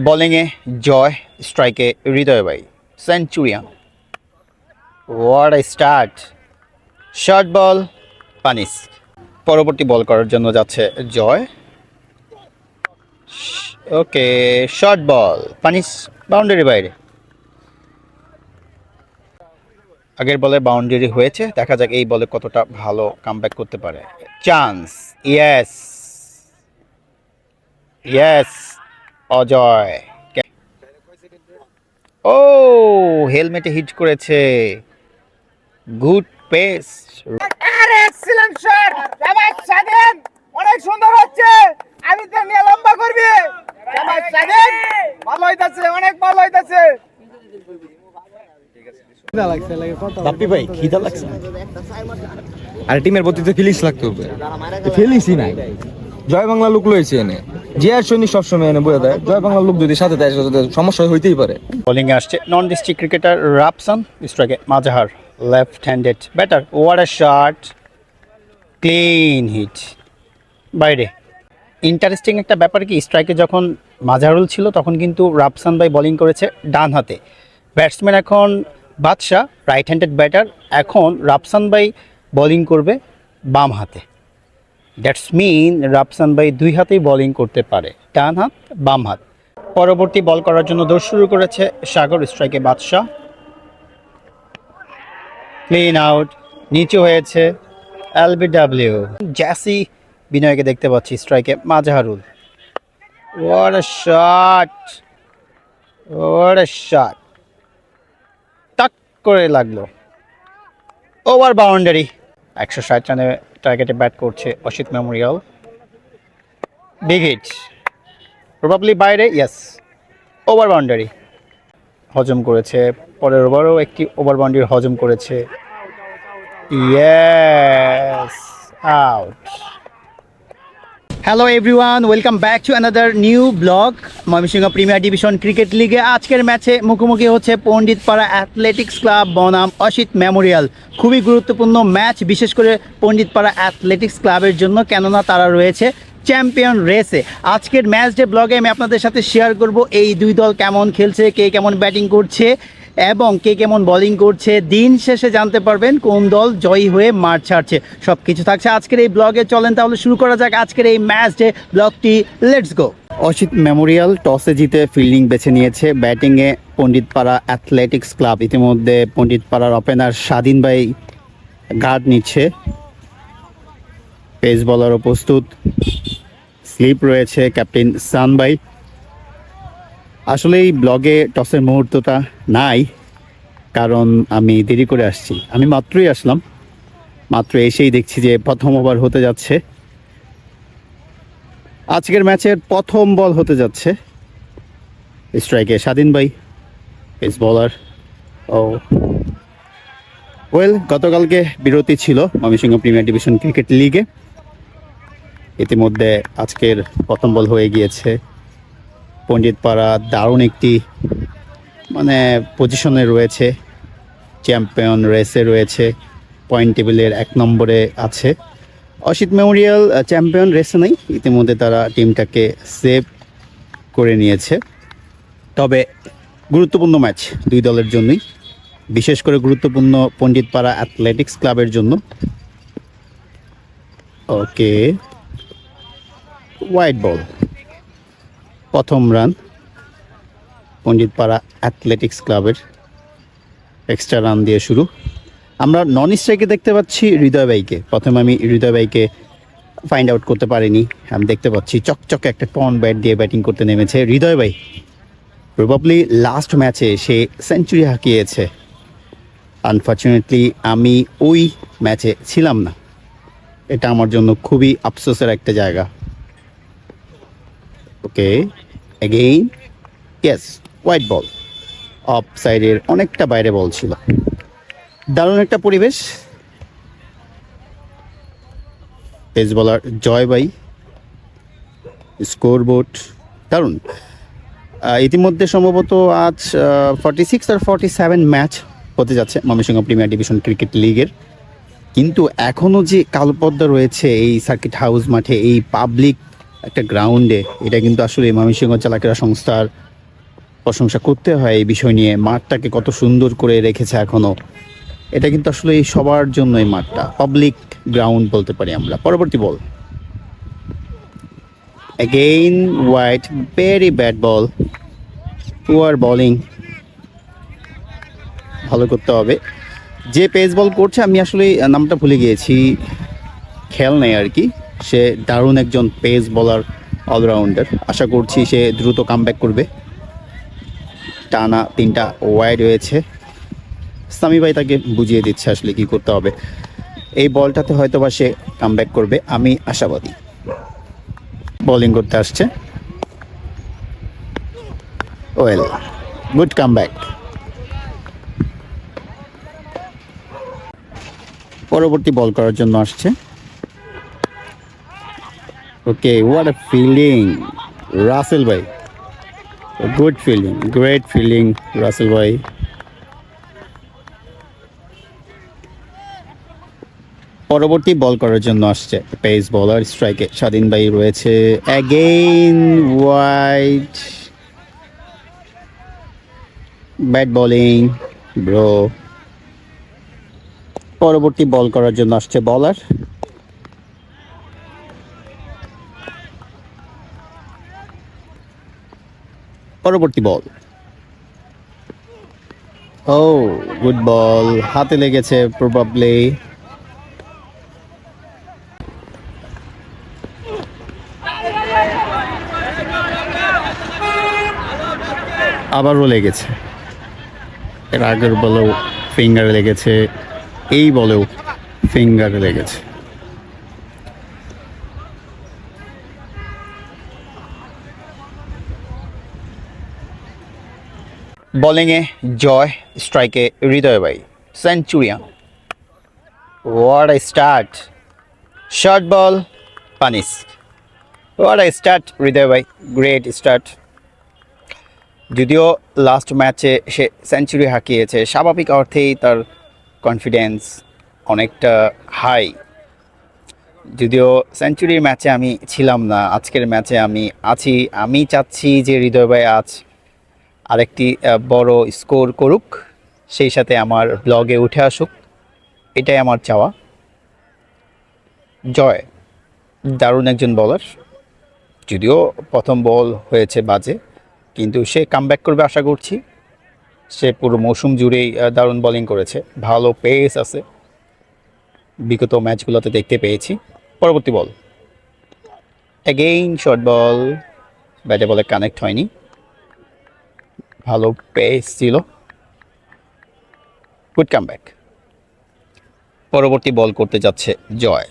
বোলিংয়ে জয়, স্ট্রাইকে হৃদয় ভাই, centurion. What a start! Short ball, punish. পরবর্তী বল করার জন্য যাচ্ছে জয়। ওকে, শর্ট বল, পানিশ, বাউন্ডারি বাইরে। আগের বলে বাউন্ডারি হয়েছে, দেখা যাক এই বলে কতটা ভালো কামব্যাক করতে পারে। Chance, yes yes, Ajay. ও, হেলমেটে হিট করেছে। Good pace. Excellent shot Jamat Swadhin, অনেক সুন্দর হচ্ছে। আমি তো নিয়ে লম্বা করবি জামাত স্বাধীন, ভালো হইতাছে, অনেক ভালো হইতাছে। বাপ্পি ভাই খিদা লাগছে, আর টিমের প্রতি তো ফিলিংস লাগতে হবে, ফিলিংসই নাই। জয় বাংলা লোক লইছে এনে, জিয়ার সৈনিক সবসময় এনে বলে দেয় জয় বাংলা লোক যদি সাথে দেয় সমস্যা হইতেই পারে। বোলিংয়ে আসছে নন ডিস্ট্রিক্ট ক্রিকেটার রাপসান, স্ট্রাইকে Mazahar, left handed batter. What a shot, clean hit, বাইরে। ইন্টারেস্টিং একটা ব্যাপার কি, স্ট্রাইকে যখন মাজাহারুল ছিল তখন কিন্তু রাপসান ভাই বোলিং করেছে ডান হাতে। ব্যাটসম্যান এখন বাদশা, রাইট হ্যান্ডেড ব্যাটার। এখন রাপসান ভাই বোলিং করবে বাম হাতে। দ্যাটস মিন রাপসান ভাই দুই হাতেই বোলিং করতে পারে, ডান হাত, বাম হাত। পরবর্তী বল করার জন্য দৌড় শুরু করেছে সাগর, স্ট্রাইকে বাদশা। ক্লিন আউট, নিচু হয়েছে এলবিডব্লিউ। জ্যাসি বিনয়কে দেখতে পাচ্ছি, স্ট্রাইকে Mazharul. What a shot, what a shot, টাক করে লাগলো, ওভার বাউন্ডারি। 160 রানে টার্গেটে ব্যাট করছে Asit memorial. Big hit, probably বাইরে, ইয়েস, ওভার বাউন্ডারি। হজম করেছে, পরের ওভারও একটি ওভার বাউন্ডারি হজম করেছে। Yes, out. Hello everyone, welcome back to another new blog. Mymensingh premier division cricket লিগে আজকের ম্যাচে মুখোমুখি হচ্ছে পণ্ডিতপাড়া অ্যাথলেটিক্স ক্লাব বনাম অসিত মেমোরিয়াল। খুবই গুরুত্বপূর্ণ ম্যাচ, বিশেষ করে পণ্ডিতপাড়া অ্যাথলেটিক্স ক্লাবের জন্য, কেননা তারা রয়েছে চ্যাম্পিয়ন রেসে। আজকের ম্যাচ ডে ব্লগে আমি আপনাদের সাথে শেয়ার করব এই দুই দল কেমন খেলছে, কে কেমন ব্যাটিং করছে এবং কে কেমন বোলিং করছে। দিন শেষে জানতে পারবেন কোন দল জয়ী হয়ে মাঠ ছাড়ছে। সব কিছু থাকছে আজকের এই ব্লগে। চলেন তাহলে শুরু করা যাক আজকের এই ম্যাচ ডে ব্লগটি। Let's go. অসিত মেমোরিয়াল টসে জিতে ফিল্ডিং বেছে নিয়েছে, ব্যাটিংয়ে পণ্ডিতপাড়া অ্যাথলেটিক্স ক্লাব। ইতিমধ্যে পণ্ডিতপাড়ার ওপেনার স্বাধীন ভাই গার্ড নিচ্ছে, পেস বলারও প্রস্তুত, স্লিপ রয়েছে ক্যাপ্টেন সান ভাই। আসলে এই ব্লগে টসের মুহূর্তটা নাই, কারণ আমি দেরি করে আসছি। আমি মাত্রই আসলাম, মাত্র এসেই দেখছি যে প্রথম ওভার হতে যাচ্ছে। আজকের ম্যাচের প্রথম বল হতে যাচ্ছে। স্ট্রাইকে স্বাধীন ভাই, পেস বলার। ও ওয়েল, গতকালকে বিরতি ছিল ময়মনসিংহ প্রিমিয়ার ডিভিশন ক্রিকেট লিগে। ইতিমধ্যে আজকের প্রথম বল হয়ে গিয়েছে। পণ্ডিতপাড়া দারুণ একটি পজিশনে রয়েছে, চ্যাম্পিয়ন রেসে রয়েছে, পয়েন্ট টেবিলের 1 নম্বরে আছে। অসিত মেমোরিয়াল চ্যাম্পিয়ন রেসে নেই, ইতিমধ্যে তারা টিমটাকে সেভ করে নিয়েছে। তবে গুরুত্বপূর্ণ ম্যাচ দুই দলের জন্যই, বিশেষ করে গুরুত্বপূর্ণ পণ্ডিতপাড়া অ্যাথলেটিক্স ক্লাবের জন্য। ওকে, হোয়াইট বল, প্রথম রান পণ্ডিতপাড়া অ্যাথলেটিক্স ক্লাবের। এক্সট্রা রান দিয়ে শুরু। আমরা নন স্ট্রাইকে দেখতে পাচ্ছি হৃদয় ভাইকে। প্রথমে আমি হৃদয় ভাইকে ফাইন্ড আউট করতে পারিনি। আমি দেখতে পাচ্ছি চকচকে একটা টন ব্যাট দিয়ে ব্যাটিং করতে নেমেছে হৃদয় ভাই। প্রবাবলি লাস্ট ম্যাচে সে সেঞ্চুরি হাঁকিয়েছে। আনফর্চুনেটলি আমি ওই ম্যাচে ছিলাম না, এটা আমার জন্য খুবই আফসোসের একটা জায়গা। Okay, again, yes, white ball, off সাইডের অনেকটা বাইরে বল ছিল। দারুণ একটা পরিবেশ। পেস বলার জয় ভাই, স্কোরবোর্ড দারুণ। ইতিমধ্যে সম্ভবত আজ 46 আর 47 ম্যাচ হতে যাচ্ছে ময়মনসিংহ প্রিমিয়ার ডিভিশন ক্রিকেট লিগের। কিন্তু এখনও যে কালপদ্মা রয়েছে এই সার্কিট হাউস মাঠে, এই পাবলিক একটা গ্রাউন্ডে, এটা কিন্তু আসলে ময়মনসিংহ জেলা ক্রীড়া সংস্থার প্রশংসা করতে হয় এই বিষয় নিয়ে। মাঠটাকে কত সুন্দর করে রেখেছে এখনও। এটা কিন্তু আসলে সবার জন্য এই মাঠটা পাবলিক গ্রাউন্ড বলতে পারি আমরা। পরবর্তী বল, অ্যাগেইন ওয়াইড, ভেরি ব্যাড বল, পুয়ার বোলিং। ভালো করতে হবে। যে পেস বল করছে, আমি আসলে নামটা ভুলে গিয়েছি, খেয়াল নেই আর কি। সে দারুণ একজন পেস বলার, অলরাউন্ডার। আশা করছি সে দ্রুত কামব্যাক করবে। টানা 3টা ওয়াইড হয়েছে। সামি ভাই তাকে বুঝিয়ে দিচ্ছে আসলে কি করতে হবে। এই বলটাতে হয়তো বা সে কামব্যাক করবে, আমি আশাবাদী। বোলিং করতে আসছে, ওয়েল, গুড কামব্যাক। পরবর্তী বল করার জন্য আসছে। Okay, what a fielding Rasel ভাই, good fielding, great fielding Rasel ভাই। পরবর্তী বল করার জন্য আসছে পেস বলার, স্ট্রাইকে স্বাধীন ভাই রয়েছে। Again wide, bat bowling bro. পরবর্তী বল করার জন্য আসছে বলার। পরবর্তী বল, ও গুড বল, হাতে লেগেছে প্রবাবলি। আবারও লেগেছে, এর আগের বলেও ফিঙ্গারে লেগেছে, এই বলেও ফিঙ্গারে লেগেছে। বোলিংয়ে জয়, স্ট্রাইকে হৃদয় ভাই, centurion. What a start, short ball, punish. What a start Hridoy ভাই, গ্রেট স্টার্ট। যদিও লাস্ট ম্যাচে সে সেঞ্চুরি হাঁকিয়েছে, স্বাভাবিক অর্থেই তার কনফিডেন্স অনেকটা হাই। যদিও সেঞ্চুরির ম্যাচে আমি ছিলাম না, আজকের ম্যাচে আমি আছি। আমি চাচ্ছি যে হৃদয় ভাই আজ আরেকটি বড় স্কোর করুক, সেই সাথে আমার ব্লগে উঠে আসুক, এটাই আমার চাওয়া। জয় দারুণ একজন বলার, যদিও প্রথম বল হয়েছে বাজে, কিন্তু সে কামব্যাক করবে আশা করছি। সে পুরো মৌসুম জুড়েই দারুণ বোলিং করেছে, ভালো পেস আছে, বিগত ম্যাচগুলোতে দেখতে পেয়েছি। পরবর্তী বল, অ্যাগেইন শর্ট বল, ব্যাটে বলে কানেক্ট হয়নি, ভালো পেস ছিল, গুড কামব্যাক। পরবর্তী বল করতে যাচ্ছে জয়,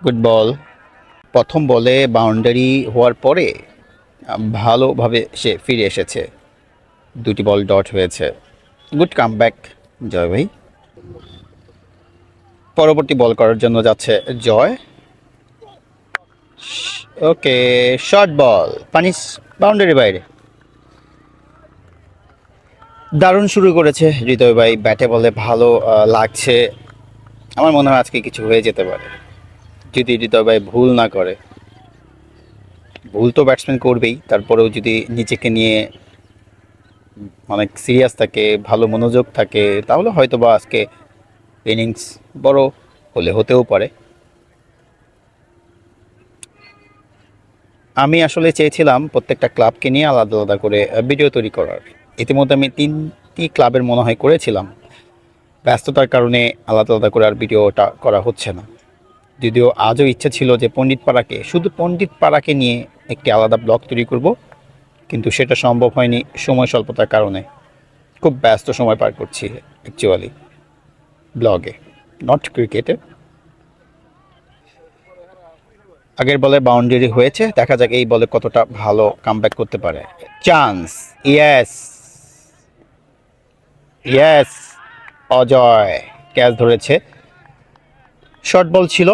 গুড বল। প্রথম বলে বাউন্ডারি হওয়ার পরে ভালোভাবে সে ফিরে এসেছে, 2টি বল ডট হয়েছে, গুড কামব্যাক জয় ভাই। পরবর্তী বল করার জন্য যাচ্ছে জয়। ওকে, শর্ট বল, পানিশ, বাউন্ডারি বাইরে। দারুণ শুরু করেছে হৃদয় ভাই, ব্যাটে বলে ভালো লাগছে। আমার মনে হয় আজকে কিছু হয়ে যেতে পারে যদি হৃদয় ভাই ভুল না করে। ভুল তো ব্যাটসম্যান করবেই, তারপরেও যদি নিজেকে নিয়ে অনেক সিরিয়াস থাকে, ভালো মনোযোগ থাকে, তাহলে হয়তো বা আজকে ইনিংস বড় হতেও পারে। আমি আসলে চেয়েছিলাম প্রত্যেকটা ক্লাবকে নিয়ে আলাদা আলাদা করে ভিডিও তৈরি করার। ইতিমধ্যে আমি 3টি ক্লাবের মনে হয় করেছিলাম, ব্যস্ততার কারণে আলাদা আলাদা করে আর ভিডিওটা করা হচ্ছে না। যদিও আজও ইচ্ছা ছিল যে শুধু পণ্ডিত পাড়াকে নিয়ে একটি আলাদা ব্লগ তৈরি করব, কিন্তু সেটা সম্ভব হয়নি সময় স্বল্পতার কারণে। খুব ব্যস্ত সময় পার করছি অ্যাকচুয়ালি ব্লগে, নট ক্রিকেটে। আগের বলে বাউন্ডারি হয়েছে, দেখা যাক এই বলে কতটা ভালো কামব্যাক করতে পারে। Chance, yes yes, Ajay catch ধরেছে। শর্ট বল ছিল,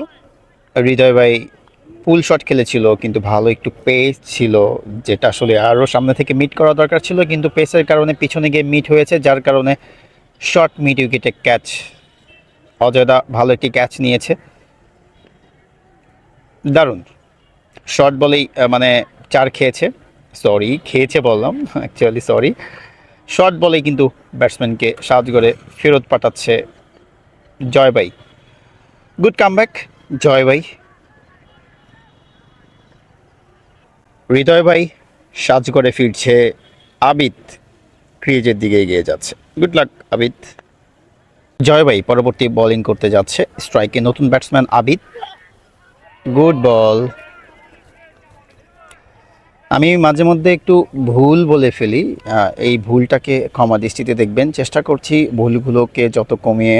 হৃদয় ভাই ফুল শট খেলেছিল, কিন্তু ভালো একটু পেস ছিল, যেটা আসলে আরও সামনে থেকে মিট করা দরকার ছিল, কিন্তু পেসের কারণে পিছনে গিয়ে মিট হয়েছে, যার কারণে শর্ট মিড উইকেটে ক্যাচ। অজয়দা ভালো একটি ক্যাচ নিয়েছে, দারুণ শর্ট বলেই মানে 4 খেয়েছে, খেয়েছে বললাম অ্যাকচুয়ালি সরি, শর্ট বলেই কিন্তু ব্যাটসম্যানকে সাহায্য করে ফেরত পাঠাচ্ছে জয় ভাই। গুড কামব্যাক জয় ভাই। হৃদয় ভাই সাহায্য করে ফিরছে, আবিদ ক্রিজের দিকে এগিয়ে যাচ্ছে। Good luck Abid. জয় ভাই পরবর্তী বোলিং করতে যাচ্ছে, স্ট্রাইকে নতুন ব্যাটসম্যান আবিদ। Good ball. আমি মাঝে মধ্যে একটু ভুল বলে ফেলি, এই ভুলটাকে ক্ষমা দৃষ্টিতে দেখবেন। চেষ্টা করছি ভুলগুলোকে যত কমিয়ে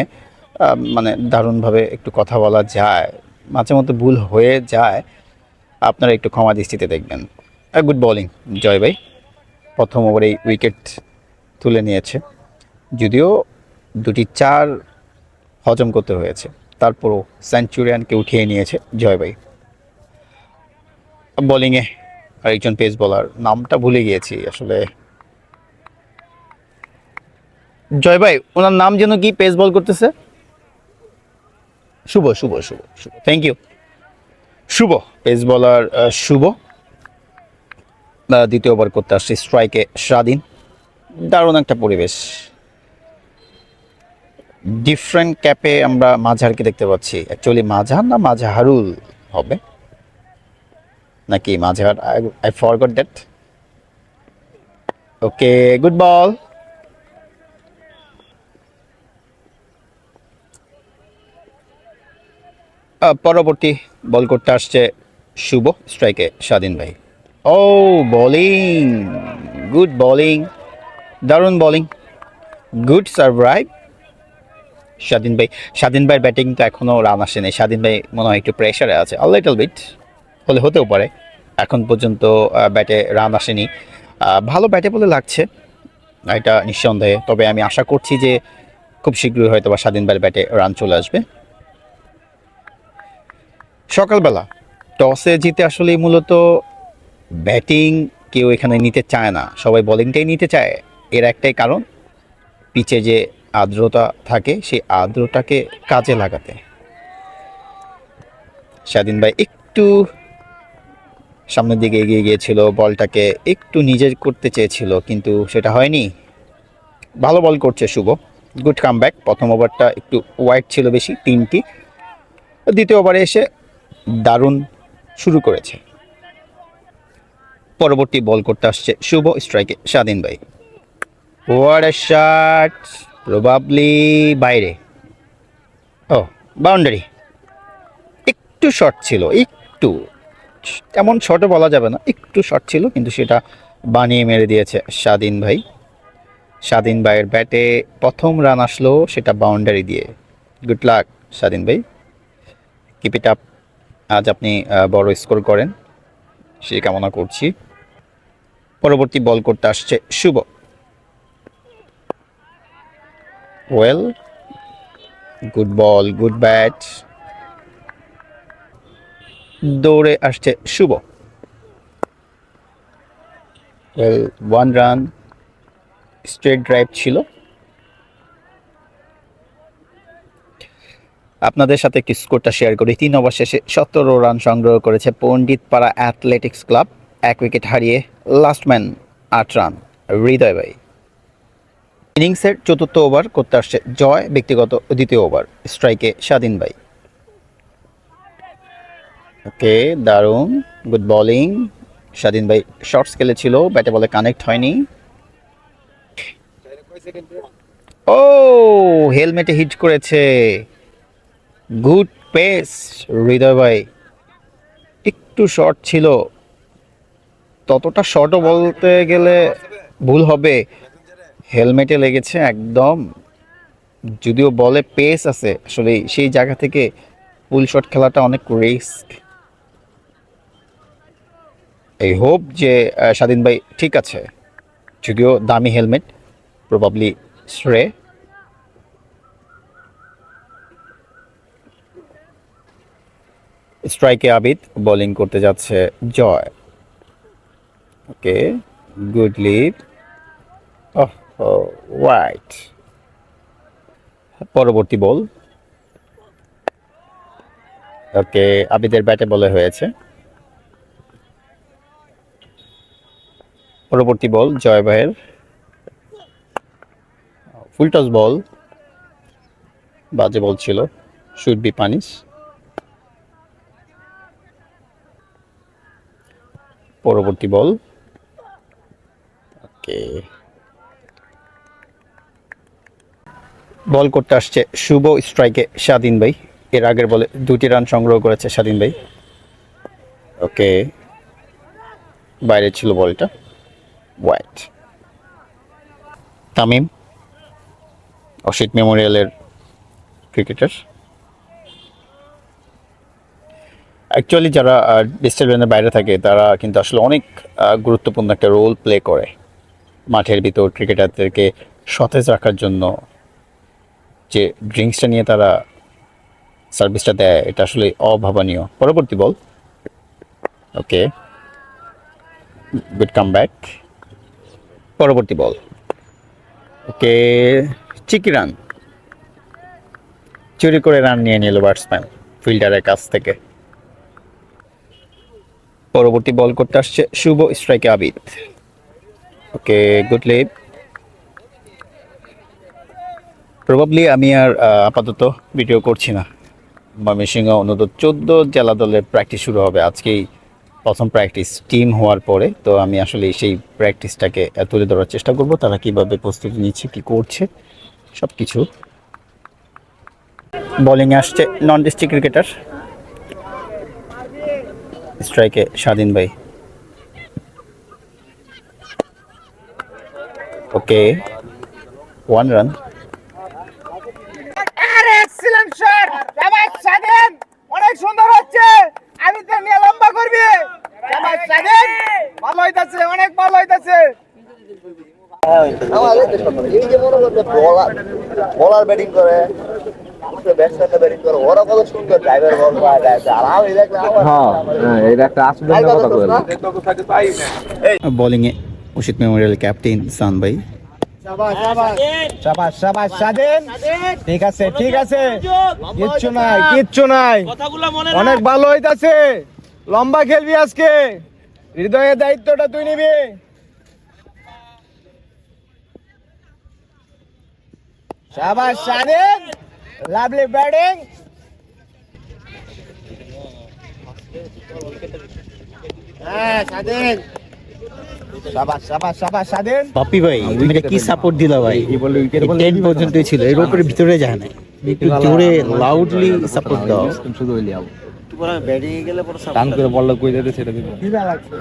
মানে দারুণভাবে একটু কথা বলা যায়, মাঝে মধ্যে ভুল হয়ে যায়, আপনারা একটু ক্ষমা দৃষ্টিতে দেখবেন। গুড বোলিং জয় ভাই, প্রথম ওভারেই উইকেট তুলে নিয়েছে, যদিও 2টি 4 হজম করতে হয়েছে, তারপরও সেঞ্চুরিয়ানকে উঠিয়ে নিয়েছে জয় ভাই। বোলিংয়ে আরেকজন পেস বোলার, নামটা ভুলে গিয়েছি আসলে। জয় ভাই ওনার নাম যেন কি, পেস বল করতেছে? Shuvo Shuvo Shuvo Shuvo, thank you Shuvo, pace bowler Shuvo. দ্বিতীয় ওভার করতে আসছে স্ট্রাইকে স্বাধীন। দারুণ একটা পরিবেশ, ডিফারেন্ট ক্যাপে আমরা মাঝারকে দেখতে পাচ্ছি। অ্যাকচুয়ালি মাঝার না মাঝারুল হবে নাকি Mazhar, I forgot that. Okay good ball. পরবর্তী বল করতে আসছে শুভ, স্ট্রাইকে স্বাধীন ভাই। ও বোলিং, গুড বোলিং, দারুণ বোলিং, গুড সার্ভাইভ স্বাধীন ভাই। স্বাধীন ভাইয়ের ব্যাটিং তো এখনও রান আসেনি, স্বাধীন ভাই মনে হয় একটু প্রেশারে আছে, আ লিটল বিট, হলে হতেও পারে। এখন পর্যন্ত ব্যাটে রান আসেনি, ভালো ব্যাটে বলে লাগছে এটা নিঃসন্দেহে। তবে আমি আশা করছি যে খুব শীঘ্রই হয়তো বা স্বাধীন ভাইয়ের ব্যাটে রান চলে আসবে। সকালবেলা টসে জিতে আসলে মূলত ব্যাটিং কেউ এখানে নিতে চায় না, সবাই বোলিংটাই নিতে চায়। এর একটাই কারণ, পিচে যে আর্দ্রতা থাকে সেই আর্দ্রতাকে কাজে লাগাতে। স্বাধীন ভাই একটু সামনের দিকে এগিয়ে গিয়েছিল, বলটাকে একটু নিজের করতে চেয়েছিল কিন্তু সেটা হয়নি। ভালো বল করছে শুভ, গুড কামব্যাক। প্রথম ওভারটা একটু ওয়াইড ছিল বেশি 3টি, দ্বিতীয় ওভারে এসে দারুণ শুরু করেছে। পরবর্তী বল করতে আসছে শুভ, স্ট্রাইকে স্বাধীন ভাই। ওয়াট আ শট, প্রবাবলি বাইরে, ও বাউন্ডারি। একটু শর্ট ছিল, একটু, তেমন শর্টও বলা যাবে না, একটু শর্ট ছিল, কিন্তু সেটা বানিয়ে মেরে দিয়েছে স্বাধীন ভাই। স্বাধীন ভাইয়ের ব্যাটে প্রথম রান আসলো, সেটা বাউন্ডারি দিয়ে। গুড লাক স্বাধীন ভাই, কিপ ইট আপ, আজ আপনি বড় স্কোর করেন সে কামনা করছি। পরবর্তী বল করতে আসছে Shuvo, well, good ball, good bat, দৌড়ে আসছে Shuvo, well, 1 run, straight drive ছিল। আপনাদের সাথে একটি স্কোরটা শেয়ার করি। 3 ওভার শেষে 17 রান সংগ্রহ করেছে পণ্ডিতপাড়া অ্যাথলেটিক্স ক্লাব, 1 উইকেট হারিয়ে। লাস্ট ম্যান 8 রান হৃদয় ভাই। ইনিংসের 4র্থ ওভার করতে আসছে জয়, ব্যক্তিগত 2য় ওভার, স্ট্রাইকে স্বাধীন ভাই। ওকে দারুণ, গুড বোলিং। স্বাধীন ভাই শর্টস খেলেছিল, ব্যাটে বলে কানেক্ট হয়নি। ও হেলমেটে হিট করেছে, গুড পেস হৃদয় ভাই। একটু শর্ট ছিল, ততটা শর্টও বলতে গেলে ভুল হবে, হেলমেটে লেগেছে একদম। যদিও বলে পেস আছে, আসলে সেই জায়গা থেকে ফুল শট খেলাটা অনেক রিস্ক। এই হোপ যে স্বাধীন ভাই ঠিক আছে, যদিও দামি হেলমেট, প্রবাবলি শ্রে। স্ট্রাইকে আবিদ, বোলিং করতে যাচ্ছে Joy. Okay good lead, right. পরবর্তী বল, ওকে আবিদের ব্যাটে বলে হয়েছে। পরবর্তী বল জয় ভাইয়ের, ফুল টস বল, বাজে বল ছিল, শুড বি পানিশ। পরবর্তী বল, ওকে, বল করতে আসছে শুভ, স্ট্রাইকে স্বাধীন ভাই। এর আগের বলে 2টি রান সংগ্রহ করেছে স্বাধীন ভাই। ওকে, বাইরে ছিল বলটা, ওয়াইড। তামিম, অসিত মেমোরিয়ালের ক্রিকেটার। অ্যাকচুয়ালি যারা ডিস্ট্রিক্টের বাইরে থাকে তারা কিন্তু আসলে অনেক গুরুত্বপূর্ণ একটা রোল প্লে করে মাঠের ভিতর ক্রিকেটারদেরকে সতেজ রাখার জন্য। যে ড্রিঙ্কসটা নিয়ে তারা সার্ভিসটা দেয়, এটা আসলে অভাবনীয়। পরবর্তী বল, ওকে, গুড কাম ব্যাক। পরবর্তী বল, ওকে, চিকি রান, চুরি করে রান নিয়ে নিল ব্যাটসম্যান ফিল্ডারের কাছ থেকে। পরবর্তী বল করতে আসছে শুভ, স্ট্রাইকে আবিদ। ওকে, গুড লিপ। প্রবাবলি আমি আর আপাতত ভিডিও করছি না। ময়মনসিংহ অনূর্ধ্ব 14 জেলা দলের প্র্যাকটিস শুরু হবে আজকেই, প্রথম প্র্যাকটিস টিম হওয়ার পরে। তো আমি আসলে সেই প্র্যাকটিসটাকে তুলে ধরার চেষ্টা করব, তারা কীভাবে প্রস্তুতি নিচ্ছে, কী করছে, সব কিছু। বোলিংয়ে আসছে নন ডিস্ট্রিক্ট ক্রিকেটার, স্ট্রাইকে স্বাধীন ভাই। ওকে, 1 রান। আরে এক্সিলেন্ট শট, জামাই স্বাধীন, অনেক সুন্দর হচ্ছে, আমি তো নিয়ে লম্বা করবি, জামাই স্বাধীন, ভালো হইতাছে, অনেক ভালো হইতাছে। বলার ব্যাটিং করে, ব্যাটসম্যানটা ব্যাটিং করে, ওরা কত সুন্দর ড্রাইভার বল পায়, আর আমি দেখলাম এটা একটা আসলে কথা বললাম। বোলিংয়ে অসিত মেমোরিয়াল ক্যাপ্টেন সান ভাই। শাবাশ শাবাশ স্বাধীন, ঠিক আছে ঠিক আছে, কিচ্ছু নাই কিচ্ছু নাই, অনেক ভালো হইতাছে, লম্বা খেলবি আজকে, হৃদয়ের দায়িত্বটা তুই নিবি। শাবাশ স্বাধীন, লাভলি ব্যাটিং। হ্যাঁ স্বাধীন, শাবাশ শাবাশ শাবাশ স্বাধীন। বাপ্পি ভাই, তুমি এটা কি সাপোর্ট দিলা ভাই? কি বলে উইকেট 10 পর্যন্তই ছিল, এর উপরে ভিতরে যায় না। একটু জোরে লাউডলি সাপোর্ট দাও। শুধু হইলি আও পুরো ব্যাটিং এ গেলে পুরো টান করে বললে কই যেতে সেটা দিব। কি লাগছে?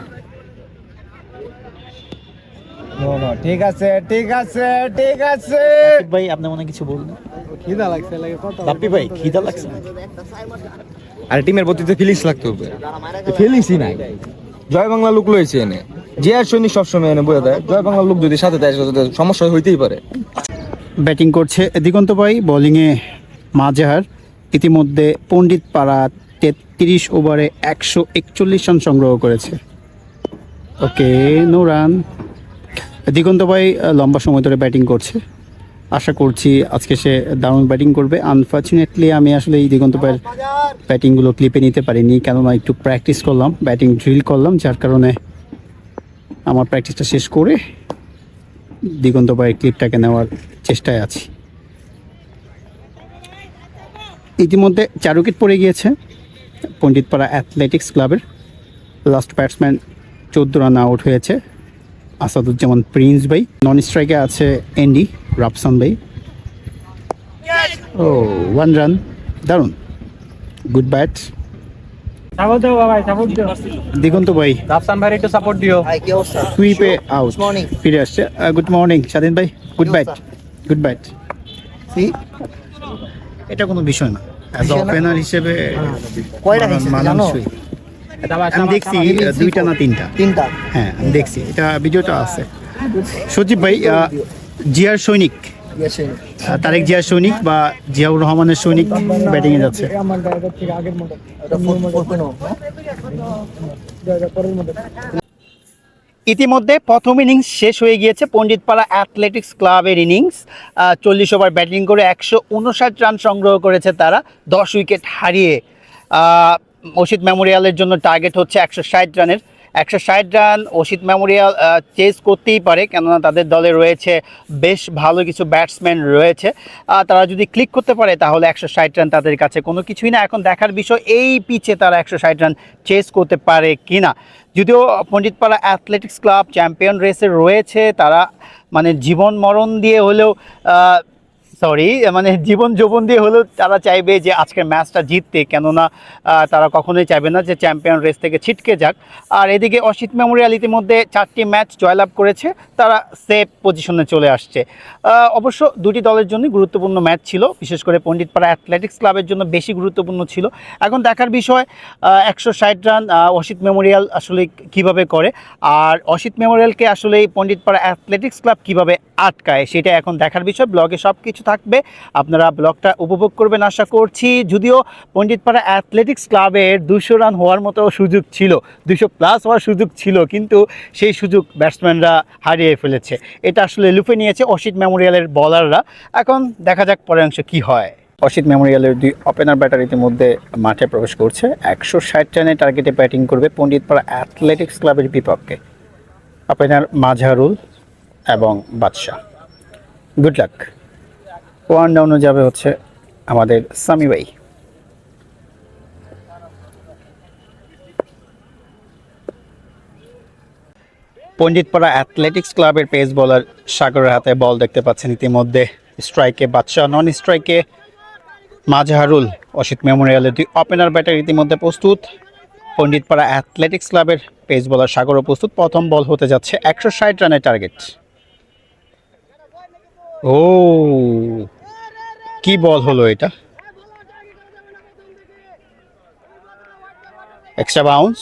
ঠিক আছে ঠিক আছে ঠিক আছে। বাপ্পি ভাই, আপনি মনে হয় কিছু বললেন? খিদা লাগছে লাগে কত? বাপ্পি ভাই, খিদা লাগছে? আর টিমের প্রতি তো ফিলিংস লাগতে হবে, ফিলিংসই নাই। জয় বাংলা লোক লইছে এনে, যে আর সৈনিক সবসময় এনে বলে দেয়, জয় বাংলা লোক যদি সাথে দেয় সমস্যা হইতেই পারে। ব্যাটিং করছে দিগন্ত ভাই, বোলিংয়ে মাজহার। ইতিমধ্যে পণ্ডিত পাড়া 33 ওভারে 141 রান সংগ্রহ করেছে। ওকে, নো রান। দিগন্ত ভাই লম্বা সময় ধরে ব্যাটিং করছে, আশা করছি আজকে সে দারুণ ব্যাটিং করবে। আনফর্চুনেটলি আমি আসলে এই দিগন্ত ভাইয়ের ব্যাটিংগুলো ক্লিপে নিতে পারিনি, কেননা একটু প্র্যাকটিস করলাম, ব্যাটিং ড্রিল করলাম, যার কারণে আমার প্র্যাকটিসটা শেষ করে দিগন্ত ভাইয়ের ক্লিপটাকে নেওয়ার চেষ্টায় আছি। ইতিমধ্যে 4 উইকেট পড়ে গিয়েছে পণ্ডিতপাড়া অ্যাথলেটিক্স ক্লাবের। লাস্ট ব্যাটসম্যান 14 রান আউট হয়েছে আসাদুজ্জামান প্রিন্স ভাই। নন স্ট্রাইকে আছে এন্ডি রাফসান ভাই। ও, 1 রান, দারুণ, গুড ব্যাট। দিগন্ত ভাই, রাফসান ভাই একটু সাপোর্ট দিও। ভাই কি অবস্থা? সুইপে আউট, morning. ফিরে আসছে। গুড মর্নিং স্বাধীন ভাই, গুড ব্যাট, গুড ব্যাট। এটা কোনো বিষয় না, অ্যাজ ওপেনার হিসেবে কয়টা খাইছে জানো? মানানসই। আমি দেখছি 2টা না 3টা। তিনটা। হ্যাঁ, আমি দেখছি, এটা ভিডিওটা আছে। সজীব ভাই, জিয়ার সৈনিক, তারেক জিয়ার সৈনিক বা জিয়াউর রহমানের সৈনিক ব্যাটিংয়ে যাচ্ছে। ইতিমধ্যে প্রথম ইনিংস শেষ হয়ে গিয়েছে পণ্ডিতপাড়া অ্যাথলেটিক্স ক্লাবের ইনিংস। 40 ওভার ব্যাটিং করে 159 রান সংগ্রহ করেছে তারা, 10 উইকেট হারিয়ে। অসিত মেমোরিয়ালের জন্য টার্গেট হচ্ছে 160 রানের। 160 রান অসিত মেমোরিয়াল চেস করতেই পারে, কেননা তাদের দলে রয়েছে বেশ ভালো কিছু ব্যাটসম্যান রয়েছে। তারা যদি ক্লিক করতে পারে তাহলে 160 রান তাদের কাছে কোনো কিছুই না। এখন দেখার বিষয় এই পিচে তারা 160 রান চেস করতে পারে কিনা। যদিও পণ্ডিতপাড়া অ্যাথলেটিক্স ক্লাব চ্যাম্পিয়ন রেসে রয়েছে, তারা মানে জীবন মরণ দিয়ে হলেও জীবন যৌবন দিয়ে হলেও তারা চাইবে যে আজকের ম্যাচটা জিততে, কেননা তারা কখনোই চাইবে না যে চ্যাম্পিয়ন রেস থেকে ছিটকে যাক। আর এদিকে অসিত মেমোরিয়াল ইতিমধ্যে 4টি ম্যাচ জয়লাভ করেছে, তারা সেফ পজিশনে চলে আসছে। অবশ্য দুটি দলের জন্য গুরুত্বপূর্ণ ম্যাচ ছিল, বিশেষ করে পণ্ডিতপাড়া অ্যাথলেটিক্স ক্লাবের জন্য বেশি গুরুত্বপূর্ণ ছিল। এখন দেখার বিষয় 160 রান অসিত মেমোরিয়াল আসলে কিভাবে করে, আর অসিত মেমোরিয়ালকে আসলে পণ্ডিতপাড়া অ্যাথলেটিক্স ক্লাব কিভাবে আটকায়, সেটা এখন দেখার বিষয়। ব্লগে সব কিছু থাকবে, আপনারা ব্লগটা উপভোগ করবেন আশা করছি। যদিও পণ্ডিতপাড়া অ্যাথলেটিক্স ক্লাবের 200 রান হওয়ার মতো সুযোগ ছিল, 200+ হওয়ার সুযোগ ছিল, কিন্তু সেই সুযোগ ব্যাটসম্যানরা হারিয়ে ফেলেছে। এটা আসলে লুফে নিয়েছে অসিত মেমোরিয়ালের বলাররা। এখন দেখা যাক পরের অংশ কী হয়। অসিত মেমোরিয়ালের 2 ওপেনার ব্যাটার ইতিমধ্যে মাঠে প্রবেশ করছে। 160 রানের টার্গেটে ব্যাটিং করবে পণ্ডিতপাড়া অ্যাথলেটিক্স ক্লাবের বিপক্ষে। ওপেনার মাঝহারুল এবং বাদশা। Good luck. 1 ডাউনে যাবে হচ্ছে আমাদের সামি ভাই। পণ্ডিতপাড়া অ্যাথলেটিক্স ক্লাবের পেস বোলার সাগরের হাতে বল দেখতে পাচ্ছেন ইতিমধ্যে। স্ট্রাইকে বাদশা, নন স্ট্রাইকে মাঝহারুল। অসিত মেমোরিয়ালের 2 ওপেনার ব্যাটার ইতিমধ্যে প্রস্তুত। পণ্ডিতপাড়া অ্যাথলেটিক্স ক্লাবের পেস বোলার সাগরও প্রস্তুত। প্রথম বল হতে যাচ্ছে 160 রানের টার্গেট। ও কি বল হলো এটা, এক্সট্রা বাউন্স।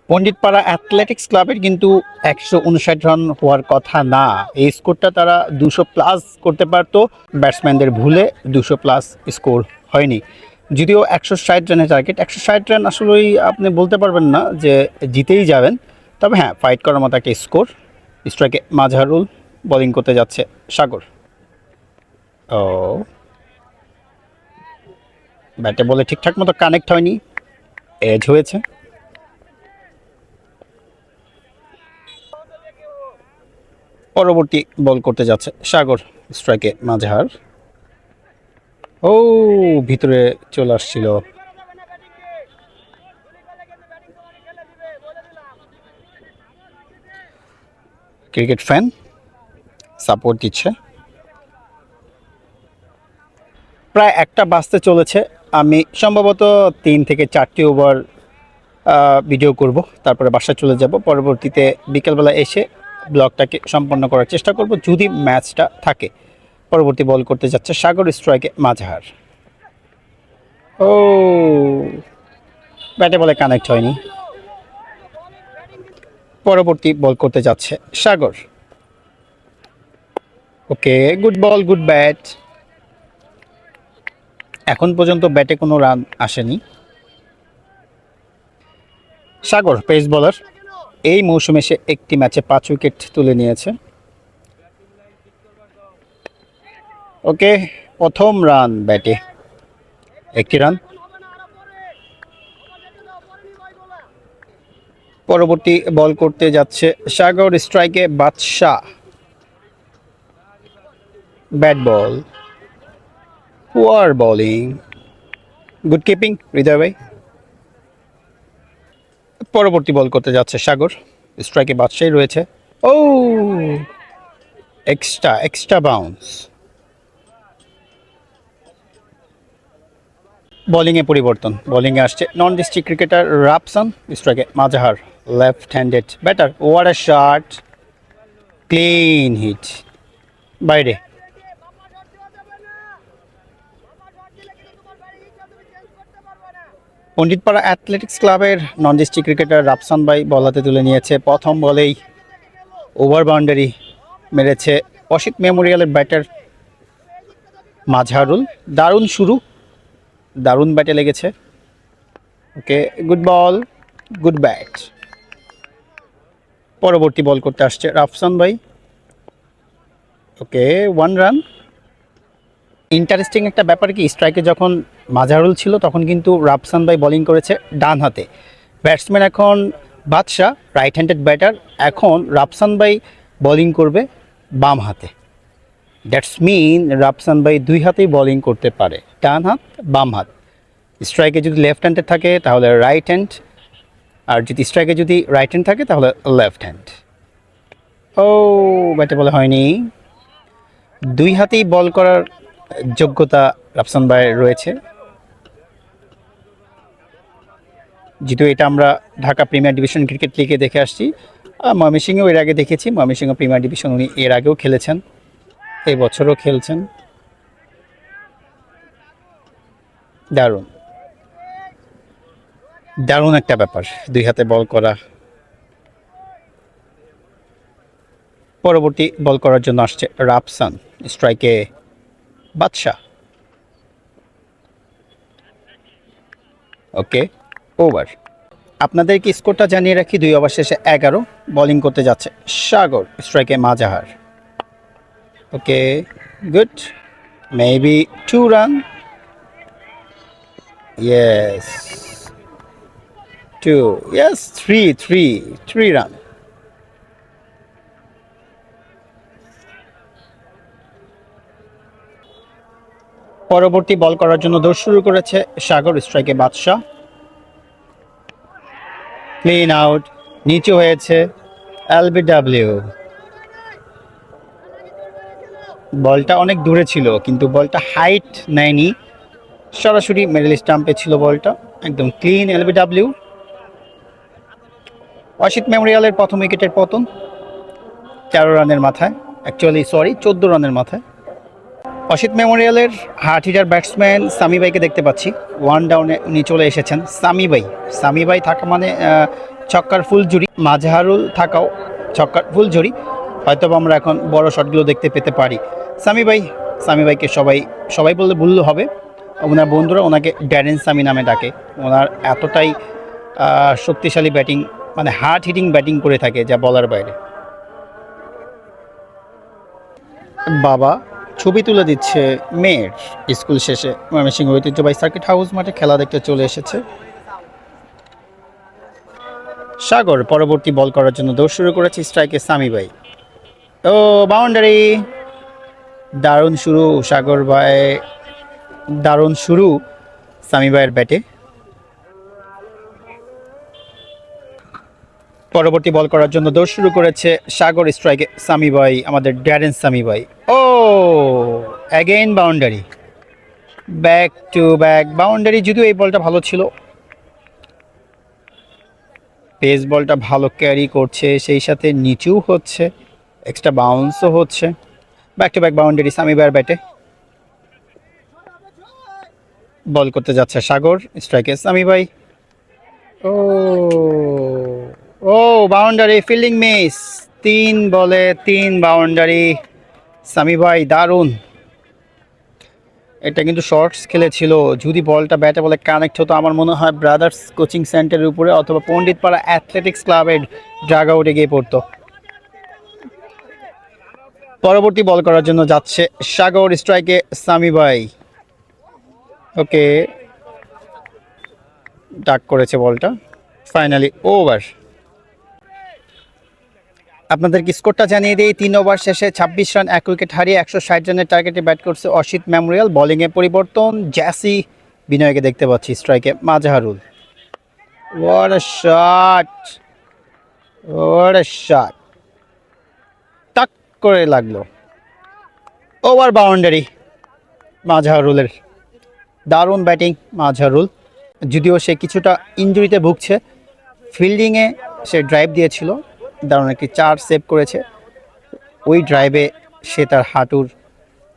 পণ্ডিতপাড়া অ্যাথলেটিক্স ক্লাবের কিন্তু 159 রান হওয়ার কথা না, এই স্কোরটা তারা 200+ করতে পারতো। ব্যাটসম্যানদের ভুলে 200+ স্কোর হয়নি। যদিও 160 রানের টার্গেট, 160 রান আসলেই আপনি বলতে পারবেন না যে জিতেই যাবেন, তবে হ্যাঁ ফাইট করার মতো একটা স্কোর। স্ট্রাইকে মাঝহারুল, বোলিং করতে যাচ্ছে সাগর। ও ব্যাটে বলে ঠিকঠাক মতো কানেক্ট হয়নি, এজ হয়েছে। পরবর্তী বল করতে যাচ্ছে সাগর। স্ট্রাইকে মাঝহার। ও ভিতরে চলে আসছিল। ক্রিকেট ফ্যান সাপোর্ট দিচ্ছে। প্রায় 1টা বাজতে চলেছে। আমি সম্ভবত 3 থেকে 4টি ওভার ভিডিও করব, তারপরে বাসায় চলে যাব। পরবর্তীতে বিকেলবেলা এসে ব্লগটাকে সম্পন্ন করার চেষ্টা করব যদি ম্যাচটা থাকে। পরবর্তী বল করতে যাচ্ছে সাগর। স্ট্রাইকে মাঝহার। ও ব্যাটে বলে কানেক্ট হয়নি। পরবর্তী বল করতে যাচ্ছে সাগর। ওকে, গুড বল, গুড ব্যাট। এখন পর্যন্ত ব্যাটে কোনো রান আসেনি। সাগর পেস বোলার, এই মৌসুমে সে একটি ম্যাচে 5 উইকেট তুলে নিয়েছে। ওকে, প্রথম রান ব্যাটে, 1টি রান। পরবর্তী বল করতে যাচ্ছে সাগর। স্ট্রাইকে Badsha. Bat ball, poor bowling, good keeping Hridoy ভাই। পরবর্তী বল করতে যাচ্ছে সাগর। স্ট্রাইকে বাদশাই রয়েছে। Oh extra bounce. বোলিংয়ে পরিবর্তন, বোলিংয়ে আসছে নন ডিস্ট্রিক্ট ক্রিকেটার রাফসান। স্ট্রাইকে Mazhar, left handed batter. What a shot, clean hit, বাইরে। পণ্ডিতপাড়া অ্যাথলেটিক্স ক্লাবের নন ডিস্ট্রিক্ট ক্রিকেটার রাফসান ভাই বল হাতে তুলে নিয়েছে। প্রথম বলেই ওভার বাউন্ডারি মেরেছে অসিত মেমোরিয়ালের ব্যাটার মাঝহারুল। দারুণ শুরু, দারুণ ব্যাটে লেগেছে। ওকে, গুড বল, গুড ব্যাট। পরবর্তী বল করতে আসছে রাফসান ভাই। ওকে, 1 রান। ইন্টারেস্টিং একটা ব্যাপার কি, স্ট্রাইকে যখন মাজারুল ছিল তখন কিন্তু রাফসান ভাই বোলিং করেছে ডান হাতে। ব্যাটসম্যান এখন বাদশা, রাইট হ্যান্ডেড ব্যাটার, এখন রাফসান ভাই বোলিং করবে বাম হাতে। দ্যাটস মিন রাফসান ভাই দুই হাতেই বোলিং করতে পারে, ডান হাত বাম হাত। স্ট্রাইকে যদি লেফট হ্যান্ডেড থাকে তাহলে রাইট হ্যান্ড, আর যদি স্ট্রাইকে যদি রাইট হ্যান্ড থাকে তাহলে লেফট হ্যান্ড। ও ব্যাটে বলে হয়নি। দুই হাতেই বল করার যোগ্যতা রাফসান ভাইয়ের রয়েছে, যেহেতু এটা আমরা ঢাকা প্রিমিয়ার ডিভিশন ক্রিকেট লিগে দেখে আসছি। ময়মনসিংহেও এর আগে দেখেছি, ময়মনসিংহ প্রিমিয়ার ডিভিশন উনি এর আগেও খেলেছেন, এই বছরও খেলছেন। দারুণ দারুণ একটা ব্যাপার, দুই হাতে বল করা। পরবর্তী বল করার জন্য আসছে রাফসান, স্ট্রাইকে বাদশা। ওকে, ওভার। আপনাদেরকে স্কোরটা জানিয়ে রাখি, 2 ওভার শেষে 11। বোলিং করতে যাচ্ছে সাগর, স্ট্রাইকে Mazahar. Okay, good, maybe 2 run. Yes 2, yes 3 run. পরবর্তী বল করার জন্য দৌড় শুরু করেছে সাগর, স্ট্রাইকে বাদশা। ক্লিন আউট, নিচু হয়েছে এলবিডব্লিউ। বলটা অনেক দূরে ছিল কিন্তু বলটা হাইট নেয়নি, সরাসরি মিডল স্টাম্পে ছিল বলটা, একদম ক্লিন এলবিডব্লিউ। অসিত মেমোরিয়ালের প্রথম উইকেটের পতন 13 রানের মাথায়, অ্যাকচুয়ালি 14 রানের মাথায়। অসিত মেমোরিয়ালের হার্ড হিটার ব্যাটসম্যান সামি ভাইকে দেখতে পাচ্ছি, 1 ডাউনে উনি চলে এসেছেন। সামি ভাই থাকা মানে ছক্কার ফুলঝুরি, মাজাহারুল থাকাও ছক্কার ফুলঝুরি। হয়তো আমরা এখন বড় শটগুলো দেখতে পেতে পারি। সামি ভাইকে সবাই বললে ভুল হবে, ওনার বন্ধুরা ওনাকে ড্যারেন সামি নামে ডাকে। ওনার এতটাই শক্তিশালী ব্যাটিং, মানে হার্ড হিটিং ব্যাটিং করে থাকে যা বলার বাইরে। বাবা ছবি তুলে দিচ্ছে মেয়ের, স্কুল শেষে ময়মনসিংহ ঐতিহ্যবাহী সার্কিট হাউস মাঠে খেলা দেখতে চলে এসেছে সাগর। পরবর্তী বল করার জন্য দৌড় শুরু করেছে, স্ট্রাইকে সামি ভাই। ও বাউন্ডারি, দারুণ শুরু সাগর ভাই, দারুণ শুরু সামি ভাইয়ের ব্যাটে। পরবর্তী বল করার জন্য দৌড় শুরু করেছে সাগর, স্ট্রাইকে সামি ভাই, আমাদের ড্যারেন সামি ভাই। ও again boundary, back to back boundary. যদিও এই বলটা ভালো ছিল, পেস বলটা ভালো ক্যারি করছে, সেই সাথে নিচু হচ্ছে, এক্সট্রা বাউন্সও হচ্ছে। Back to back boundary Sami ভাইয়ের ব্যাটে। বল করতে যাচ্ছে সাগর, স্ট্রাইকে সামি ভাই। ও বাউন্ডারি, ফিল্ডিং মিস, 3 বলে 3 বাউন্ডারি সামি ভাই, দারুণ। এটা কিন্তু শর্টস খেলেছিল, যদি বলটা ব্যাটে বলে কানেক্ট হতো আমার মনে হয় ব্রাদার্স কোচিং সেন্টারের উপরে অথবা পণ্ডিতপাড়া অ্যাথলেটিক্স ক্লাবের ড্রাগ আউটে গিয়ে পড়তো। পরবর্তী বল করার জন্য যাচ্ছে সাগর, স্ট্রাইকে সামি ভাই। ওকে, ডাক করেছে বলটা, ফাইনালি ওভার। আপনাদেরকে স্কোরটা জানিয়ে দিই, 3 ওভার শেষে 26 রান, 1 উইকেট হারিয়ে 160 রানের টার্গেটে ব্যাট করছে অসিত মেমোরিয়াল। বোলিংয়ে পরিবর্তন, জ্যাসি বিনয়কে দেখতে পাচ্ছি, স্ট্রাইকে মাজাহারুল। হোয়াট আ শট, টাক করে লাগলো, ওভার বাউন্ডারি মাজাহারুলের। দারুণ ব্যাটিং মাজাহারুল, যদিও সে কিছুটা ইনজুরিতে ভুগছে। ফিল্ডিংয়ে সে ড্রাইভ দিয়েছিল, দারুণ একটি 4 সেভ করেছে। ওই ড্রাইভে সে তার হাঁটুর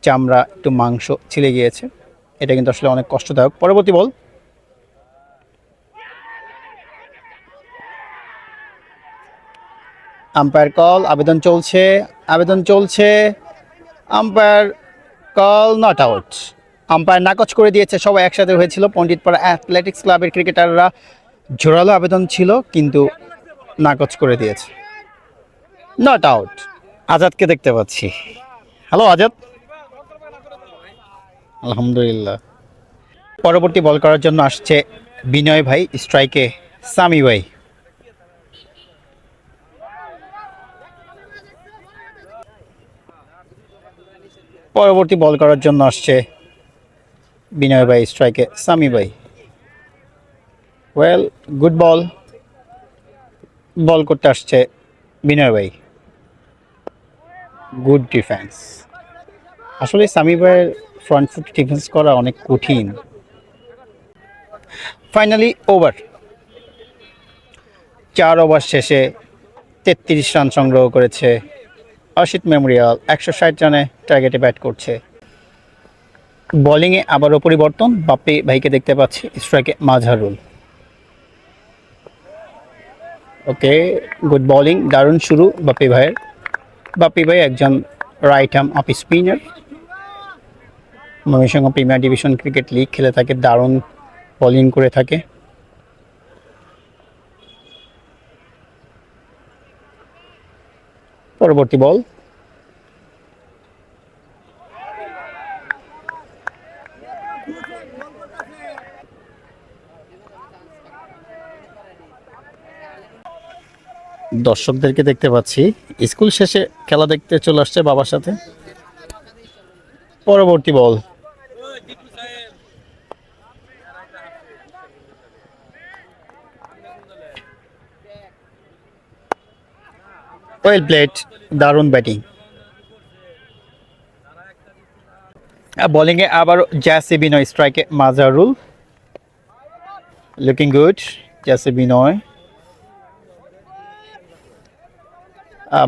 চামড়া একটু মাংস ছিলে গিয়েছে, এটা কিন্তু আসলে অনেক কষ্টদায়ক। পরবর্তী বল, আম্পায়ার কল, আবেদন চলছে, umpire call not out. Umpire নাকচ করে দিয়েছে, সবাই একসাথে হয়েছিল। পণ্ডিতপাড়া অ্যাথলেটিক্স ক্লাবের ক্রিকেটাররা জোরালো আবেদন ছিল কিন্তু নাকচ করে দিয়েছে, নট আউট। আজাদকে দেখতে পাচ্ছি, হ্যালো আজাদ। আলহামদুলিল্লাহ। পরবর্তী বল করার জন্য আসছে বিনয় ভাই, স্ট্রাইকে সামি ভাই। পরবর্তী বল করার জন্য আসছে বিনয় ভাই, স্ট্রাইকে সামি ভাই। ওয়েল, গুড বল। বল করতে আসছে বিনয় ভাই। Good defence. আসলে সামি ভাইয়ের ফ্রন্ট ফুট ডিফেন্স করা অনেক কঠিন। Finally over. 4 ওভার শেষে 33 রান সংগ্রহ করেছে অসিত মেমোরিয়াল। 160 রানে টার্গেটে ব্যাট করছে। বোলিংয়ে আবারও পরিবর্তন, বাপ্পি ভাইকে দেখতে পাচ্ছি, স্ট্রাইকে মাজহারুল। ওকে, গুড বোলিং, দারুণ শুরু বাপ্পি ভাইয়ের। বাপ্পি ভাই একজন right arm off spinner. Mymensingh premier division cricket league খেলে থাকে, দারুণ বোলিং করে থাকে। পরবর্তী বল। দর্শকদেরকে দেখতে পাচ্ছি, স্কুল শেষে খেলা দেখতে চলে আসছে বাবার সাথে। পরবর্তী বল। ওয়েল প্লেড, দারুণ ব্যাটিং। বোলিংয়ে আবার জ্যাসি বিনয়, স্ট্রাইকে মাজহারুল। লুকিং গুড জ্যাসি বিনয়।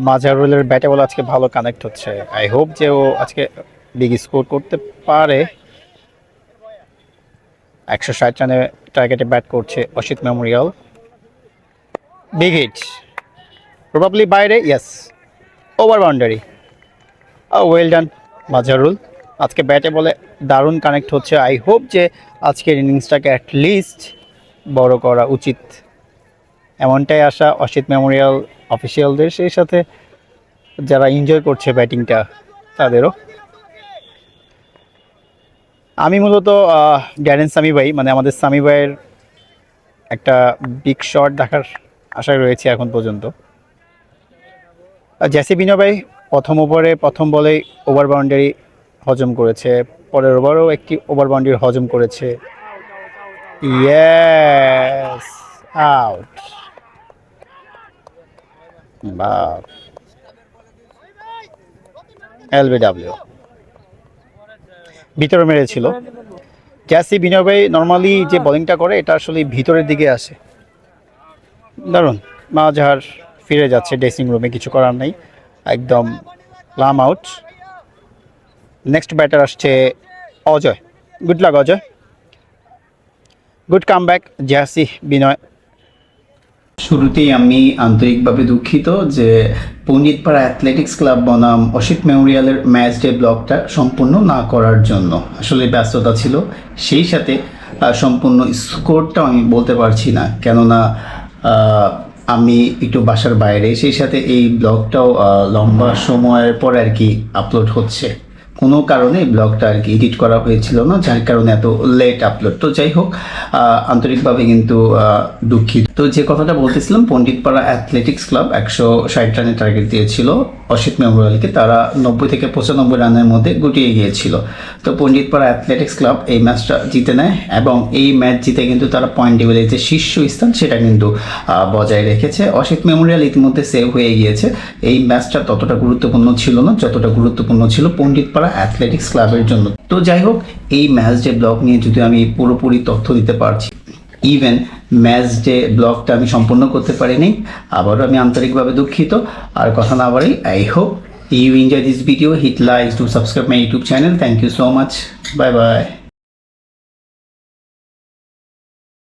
মাজহারুলের ব্যাটে বল আজকে ভালো কানেক্ট হচ্ছে। আই হোপ যে ও আজকে বিগ স্কোর করতে পারে। 160 রানে টার্গেটে ব্যাট করছে Asit memorial. Big hit, probably বাইরে, yes, over boundary. Well done Mazharul. আজকে ব্যাটে বলে দারুণ কানেক্ট হচ্ছে। আই হোপ যে আজকের ইনিংসটাকে অ্যাটলিস্ট বড় করা উচিত, এমনটাই আশা অসিত মেমোরিয়াল অফিসিয়ালদের, সেই সাথে যারা এনজয় করছে ব্যাটিংটা তাদেরও। আমি মূলত গ্যারেন সামি ভাই, মানে আমাদের সামি ভাইয়ের একটা বিগ শট দেখার আশায় রয়েছে এখন পর্যন্ত। জ্যাসি বিনয় ভাই প্রথম ওভারে প্রথম বলেই ওভার বাউন্ডারি হজম করেছে, পরের ওভারও একটি ওভার বাউন্ডারি হজম করেছে। Yes, out. বা এলবিডব্লিউ ভিতরে মেরেছিল। জ্যাসি বিনয় ভাই নর্মালি যে বোলিংটা করে এটা আসলে ভিতরের দিকে আসে। দারুণ। মাজহার ফিরে যাচ্ছে ড্রেসিং রুমে, কিছু করার নেই, একদম লাম আউট। নেক্সট ব্যাটার আসছে Ajay. Good luck Ajay, good come back Jassi Binoy. শুরুতেই আমি আন্তরিকভাবে দুঃখিত যে পণ্ডিতপাড়া অ্যাথলেটিক্স ক্লাব বনাম অসিত মেমোরিয়ালের ম্যাচ ডে ব্লগটা সম্পূর্ণ না করার জন্য। আসলে ব্যস্ততা ছিল, সেই সাথে সম্পূর্ণ স্কোরটাও আমি বলতে পারছি না, কেননা আমি একটু বাসার বাইরে, সেই সাথে এই ব্লগটাও লম্বা সময়ের পর আর কি আপলোড হচ্ছে। কোনো কারণে ব্লগটা আর কি এডিট করা হয়েছিল না, যার কারণে এত লেট আপলোড। তো যাই হোক, আন্তরিকভাবে কিন্তু দুঃখিত। তো যে কথাটা বলতেছিলাম, পণ্ডিতপাড়া অ্যাথলেটিক্স ক্লাব 160 রানের টার্গেট দিয়েছিল অসিত মেমোরিয়ালকে, তারা 90 থেকে 95 রানের মধ্যে গুটিয়ে গিয়েছিল। তো পণ্ডিতপাড়া অ্যাথলেটিক্স ক্লাব এই ম্যাচটা জিতে নেয় এবং এই ম্যাচ জিতে কিন্তু তারা পয়েন্ট টেবিলের যে শীর্ষ স্থান সেটা কিন্তু বজায় রেখেছে। অসিত মেমোরিয়াল ইতিমধ্যে সেভ হয়ে গিয়েছে। এই ম্যাচটা ততটা গুরুত্বপূর্ণ ছিল না যতটা গুরুত্বপূর্ণ ছিল পণ্ডিতপাড়া অ্যাথলেটিক্স ক্লাবের জন্য। তো যাই হোক, এই ম্যাচ ডে ব্লগ নিয়ে যদি আমি পুরোপুরি তথ্য দিতে পারছি, ইভেন ম্যাচ ডে ব্লগটা আমি সম্পূর্ণ করতে পারিনি, আবারও আমি আন্তরিকভাবে দুঃখিত। আর কথা না বাড়াই, I hope you enjoy this video. Hit like to subscribe my YouTube channel. Thank you so much. Bye bye.